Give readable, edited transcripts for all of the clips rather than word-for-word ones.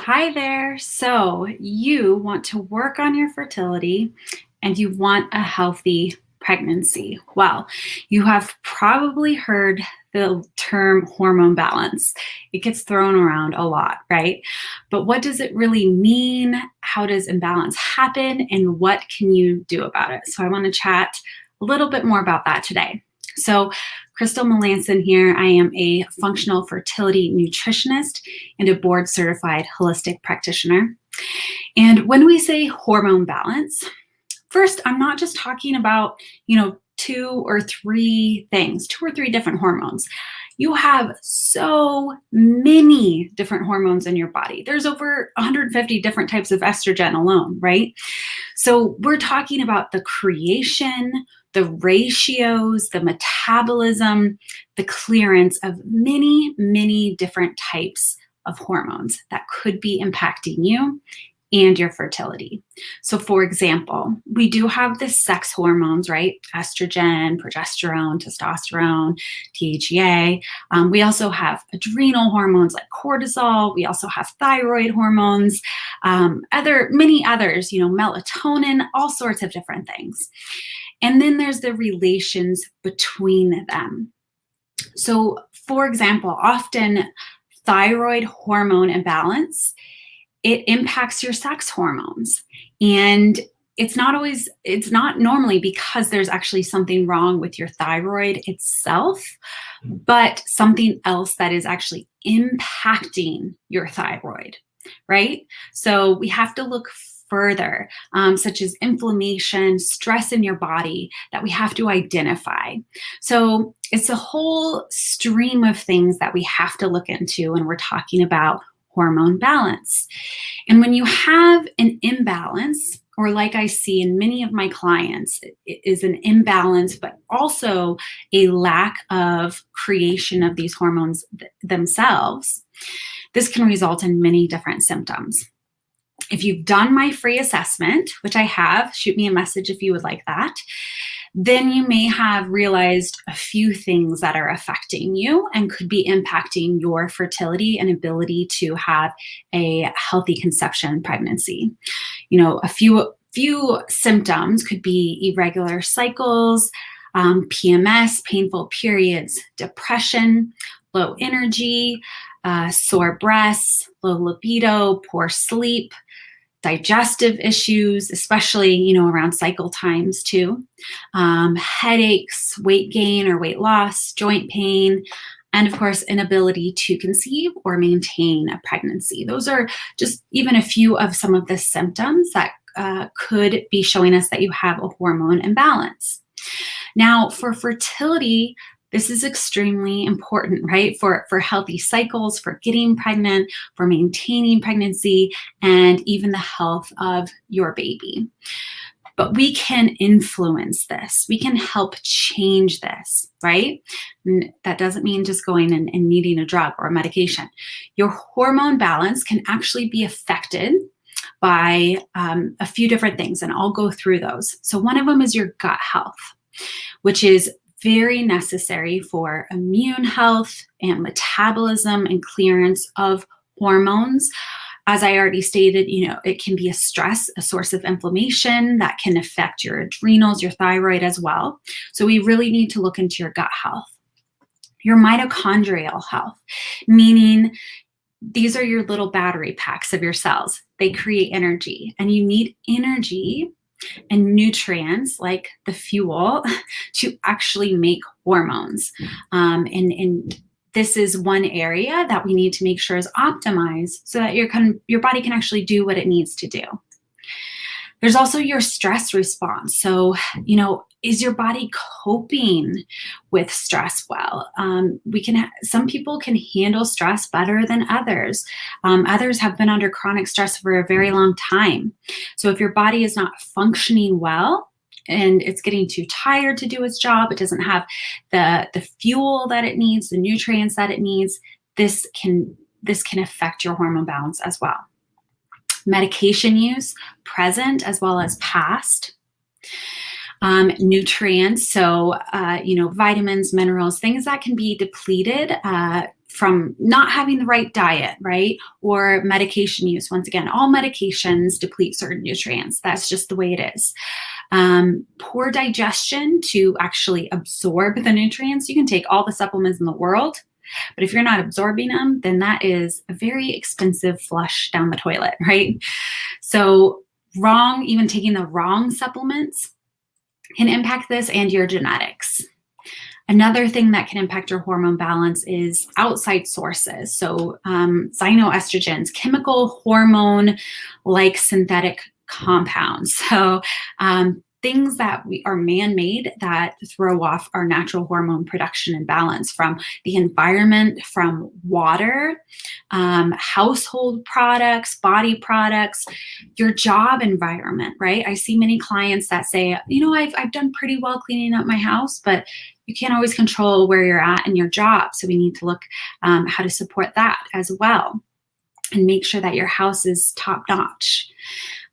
Hi there. So you want to work on your fertility and you want a healthy pregnancy. Well, you have probably heard the term hormone balance. It gets thrown around a lot, right? But what does it really mean? How does imbalance happen? And what can you do about it? So I want to chat a little bit more about that today. So Crystal Melanson here. I am a functional fertility nutritionist and a board certified holistic practitioner. And when we say hormone balance, first, I'm not just talking about, two or three things, two or three different hormones. You have so many different hormones in your body. There's over 150 different types of estrogen alone, right? So we're talking about the creation, the ratios, the metabolism, the clearance of many, many different types of hormones that could be impacting you and your fertility. So for example, we do have the sex hormones, right? Estrogen, progesterone, testosterone, DHEA. We also have adrenal hormones like cortisol. We also have thyroid hormones, many others, melatonin, all sorts of different things. And then there's the relations between them. So for example, often thyroid hormone imbalance, it impacts your sex hormones. And it's not normally because there's actually something wrong with your thyroid itself, but something else that is actually impacting your thyroid, right? So we have to look further, such as inflammation, stress in your body that we have to identify. So it's a whole stream of things that we have to look into when we're talking about hormone balance. And when you have an imbalance, or like I see in many of my clients, it is an imbalance, but also a lack of creation of these hormones themselves, this can result in many different symptoms. If you've done my free assessment, which I have, shoot me a message if you would like that, then you may have realized a few things that are affecting you and could be impacting your fertility and ability to have a healthy conception pregnancy. A few symptoms could be irregular cycles, PMS, painful periods, depression, low energy, sore breasts, low libido, poor sleep, digestive issues, especially, around cycle times too, headaches, weight gain or weight loss, joint pain, and of course, inability to conceive or maintain a pregnancy. Those are just even a few of some of the symptoms that could be showing us that you have a hormone imbalance. Now, for fertility, this is extremely important, right? For healthy cycles, for getting pregnant, for maintaining pregnancy, and even the health of your baby. But we can influence this. We can help change this, right? And that doesn't mean just going and needing a drug or a medication. Your hormone balance can actually be affected by a few different things, and I'll go through those. So one of them is your gut health, which is very necessary for immune health and metabolism and clearance of hormones. As I already stated, it can be a source of inflammation that can affect your adrenals, your thyroid as well. So we really need to look into your gut health. Your mitochondrial health, meaning these are your little battery packs of your cells. They create energy, and you need energy and nutrients like the fuel to actually make hormones. And this is one area that we need to make sure is optimized so that your body can actually do what it needs to do. There's also your stress response. So, is your body coping with stress well? Some people can handle stress better than others. Others have been under chronic stress for a very long time. So if your body is not functioning well and it's getting too tired to do its job, it doesn't have the fuel that it needs, the nutrients that it needs, this can affect your hormone balance as well. Medication use, present as well as past. Nutrients, so vitamins, minerals, things that can be depleted from not having the right diet, right? Or medication use. Once again, all medications deplete certain nutrients. That's just the way it is. Poor digestion to actually absorb the nutrients. You can take all the supplements in the world, but if you're not absorbing them, then that is a very expensive flush down the toilet, right? So even taking the wrong supplements can impact this, and your genetics. Another thing that can impact your hormone balance is outside sources. So xenoestrogens, chemical hormone-like synthetic compounds. So things that are man-made that throw off our natural hormone production and balance, from the environment, from water, household products, body products, your job environment, right? I see many clients that say, I've done pretty well cleaning up my house, but you can't always control where you're at in your job. So we need to look how to support that as well, and make sure that your house is top notch.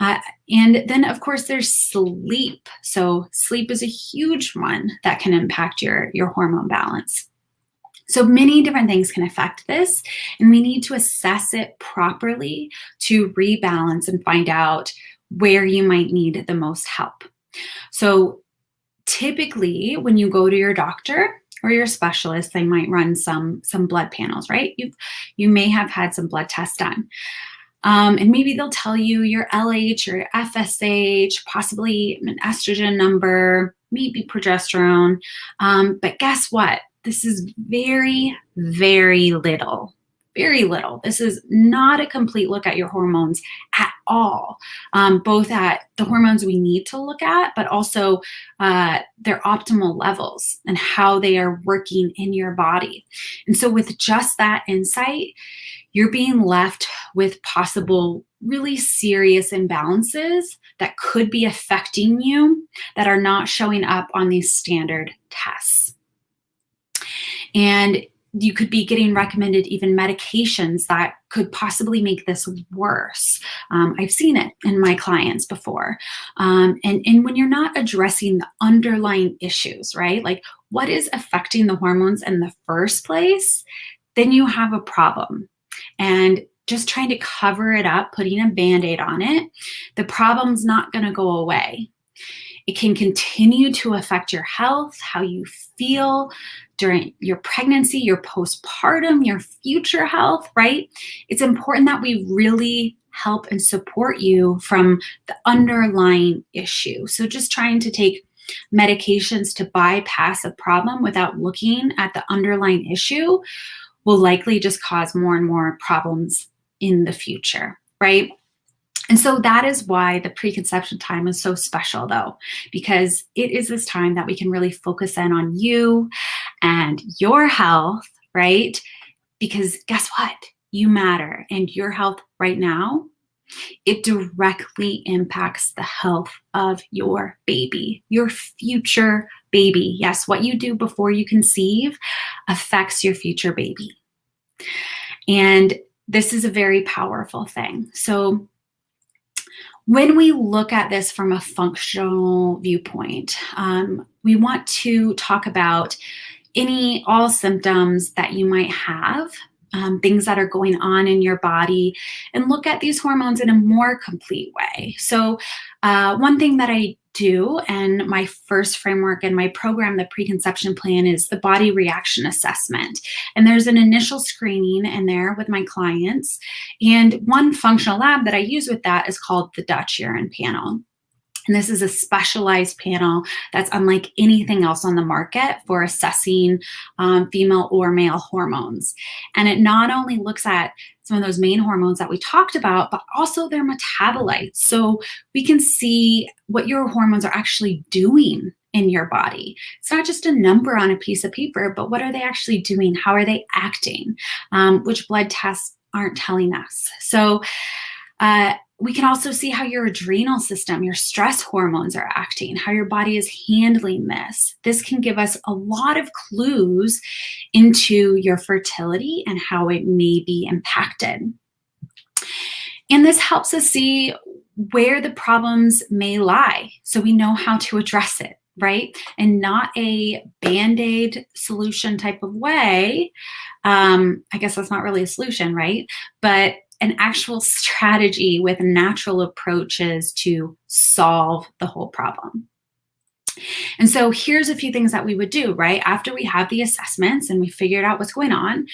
And then, of course, there's sleep. So sleep is a huge one that can impact your hormone balance. So many different things can affect this, and we need to assess it properly to rebalance and find out where you might need the most help. So typically, when you go to your doctor or your specialist, they might run some blood panels, right? You may have had some blood tests done. And maybe they'll tell you your LH or FSH, possibly an estrogen number, maybe progesterone. But guess what? This is very, very little. Very little. This is not a complete look at your hormones at all, both at the hormones we need to look at, but also their optimal levels and how they are working in your body. And so with just that insight, you're being left with possible really serious imbalances that could be affecting you that are not showing up on these standard tests. And you could be getting recommended even medications that could possibly make this worse. I've seen it in my clients before. And when you're not addressing the underlying issues, right? Like what is affecting the hormones in the first place, then you have a problem. And just trying to cover it up, putting a Band-Aid on it, the problem's not going to go away. It can continue to affect your health, how you feel during your pregnancy, your postpartum, your future health, right? It's important that we really help and support you from the underlying issue. So just trying to take medications to bypass a problem without looking at the underlying issue will likely just cause more and more problems in the future, right? And so that is why the preconception time is so special, though, because it is this time that we can really focus in on you and your health, right? Because guess what? You matter, and your health right now, it directly impacts the health of your baby, your future baby. Yes, what you do before you conceive affects your future baby. And this is a very powerful thing. So when we look at this from a functional viewpoint, we want to talk about all symptoms that you might have, things that are going on in your body, and look at these hormones in a more complete way. So one thing that I do, and my first framework in my program, the preconception plan, is the body reaction assessment. And there's an initial screening in there with my clients. And one functional lab that I use with that is called the Dutch urine panel. And this is a specialized panel that's unlike anything else on the market for assessing female or male hormones. And it not only looks at some of those main hormones that we talked about, but also their metabolites. So we can see what your hormones are actually doing in your body. It's not just a number on a piece of paper, but what are they actually doing? How are they acting? Which blood tests aren't telling us. So we can also see how your adrenal system, your stress hormones are acting, how your body is handling this. This can give us a lot of clues into your fertility and how it may be impacted. And this helps us see where the problems may lie, so we know how to address it, right? And not a Band-Aid solution type of way. I guess that's not really a solution, right? But an actual strategy with natural approaches to solve the whole problem. And so here's a few things that we would do, right? After we have the assessments and we figured out what's going on,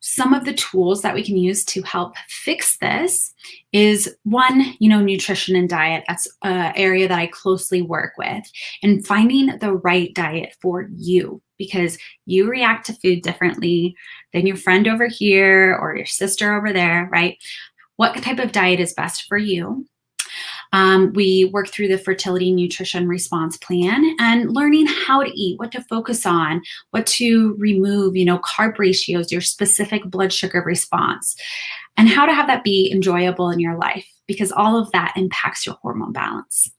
some of the tools that we can use to help fix this is one, nutrition and diet. That's an area that I closely work with, and finding the right diet for you, because you react to food differently than your friend over here or your sister over there, right? What type of diet is best for you? We work through the fertility nutrition response plan and learning how to eat, what to focus on, what to remove, carb ratios, your specific blood sugar response, and how to have that be enjoyable in your life, because all of that impacts your hormone balance.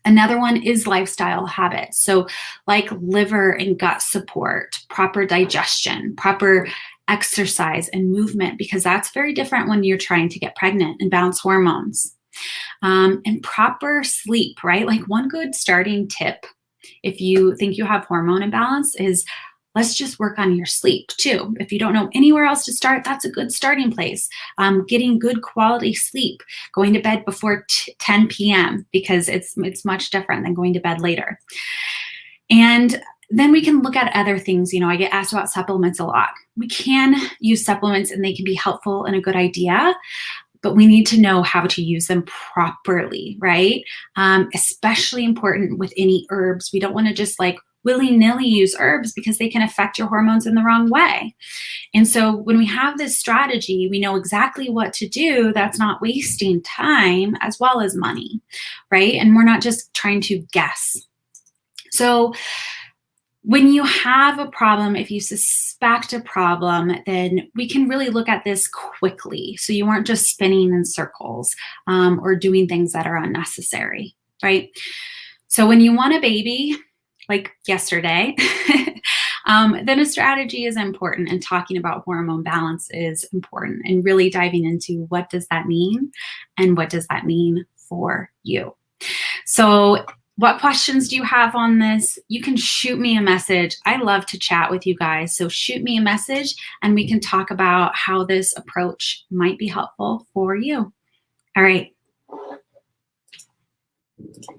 Another one is lifestyle habits. So like liver and gut support, proper digestion, proper exercise and movement, because that's very different when you're trying to get pregnant and balance hormones. And proper sleep, right? Like one good starting tip, if you think you have hormone imbalance, is let's just work on your sleep too. If you don't know anywhere else to start, that's a good starting place. Getting good quality sleep, going to bed before 10 p.m. because it's much different than going to bed later. And then we can look at other things. I get asked about supplements a lot. We can use supplements and they can be helpful and a good idea, but we need to know how to use them properly, right? Especially important with any herbs. We don't want to just like willy-nilly use herbs because they can affect your hormones in the wrong way. And so when we have this strategy, we know exactly what to do that's not wasting time as well as money, right? And we're not just trying to guess. So when you have a problem, if you suspect a problem, then we can really look at this quickly. So you aren't just spinning in circles or doing things that are unnecessary, right? So when you want a baby, like yesterday, then a strategy is important, and talking about hormone balance is important, and really diving into what does that mean and what does that mean for you. So what questions do you have on this? You can shoot me a message. I love to chat with you guys. So shoot me a message and we can talk about how this approach might be helpful for you. All right.